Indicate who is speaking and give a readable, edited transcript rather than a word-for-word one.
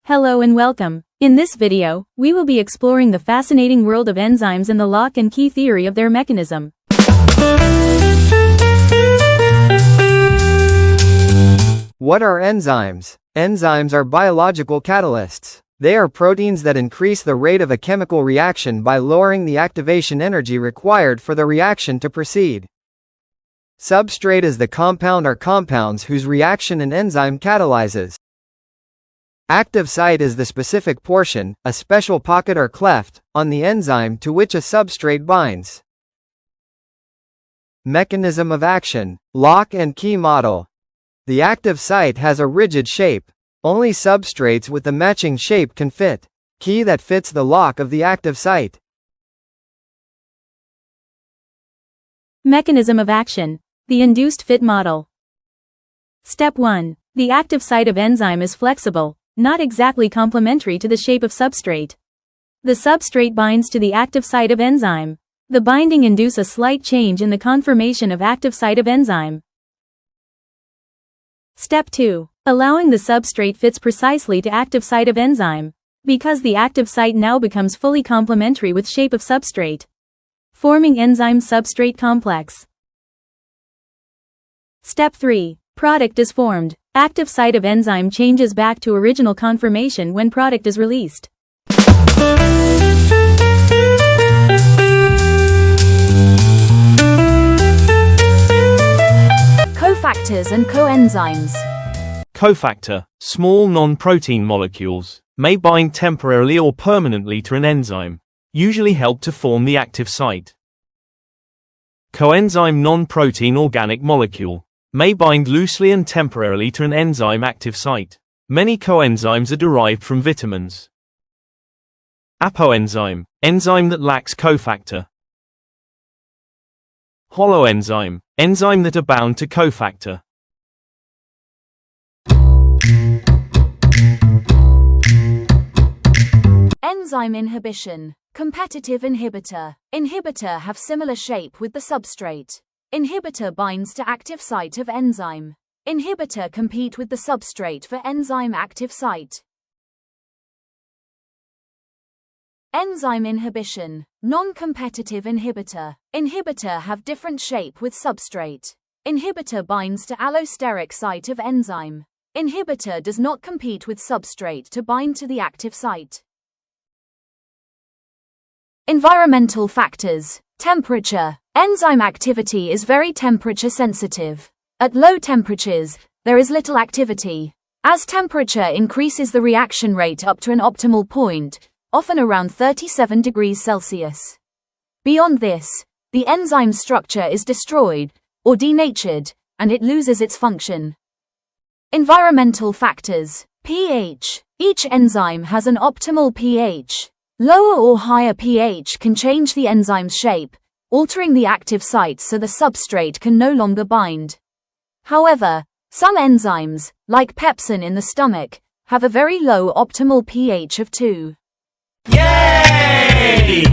Speaker 1: Hello and welcome. In this video, we will be exploring the fascinating world of enzymes and the lock and key theory of their mechanism.
Speaker 2: What are enzymes? Enzymes are biological catalysts. They are proteins that increase the rate of a chemical reaction by lowering the activation energy required for the reaction to proceed. Substrate is the compound or compounds whose reaction an enzyme catalyzes. Active site is the specific portion, a special pocket or cleft, on the enzyme to which a substrate binds. Mechanism of action. Lock and key model. The active site has a rigid shape. Only substrates with the matching shape can fit. Key that fits the lock of the active site.
Speaker 1: Mechanism of action. The induced fit model. Step 1. The active site of enzyme is flexible, not exactly complementary to the shape of substrate. The substrate binds to the active site of enzyme. The binding induces a slight change in the conformation of active site of enzyme. Step 2. Allowing the substrate fits precisely to active site of enzyme, because the active site now becomes fully complementary with shape of substrate, forming enzyme-substrate complex. Step 3. Product is formed. Active site of enzyme changes back to original conformation when product is released.
Speaker 3: Cofactors and coenzymes.
Speaker 4: Cofactor, small non-protein molecules, may bind temporarily or permanently to an enzyme, usually help to form the active site. Coenzyme, non-protein organic molecule, may bind loosely and temporarily to an enzyme active site. Many coenzymes are derived from vitamins. Apoenzyme, enzyme that lacks cofactor. Holoenzyme, enzyme that are bound to cofactor.
Speaker 3: Enzyme inhibition. Competitive inhibitor. Inhibitor have similar shape with the substrate. Inhibitor binds to active site of enzyme. Inhibitor compete with the substrate for enzyme active site. Enzyme inhibition. Non-competitive inhibitor. Inhibitor have different shape with substrate. Inhibitor binds to allosteric site of enzyme. Inhibitor does not compete with substrate to bind to the active site. Environmental factors. Temperature. Enzyme activity is very temperature sensitive. At low temperatures, there is little activity. As temperature increases the reaction rate up to an optimal point, often around 37 degrees Celsius. Beyond this, the enzyme structure is destroyed, or denatured, and it loses its function. Environmental factors. pH. Each enzyme has an optimal pH. Lower or higher pH can change the enzyme's shape, altering the active site so the substrate can no longer bind. However, some enzymes, like pepsin in the stomach, have a very low optimal pH of 2.
Speaker 4: Yay!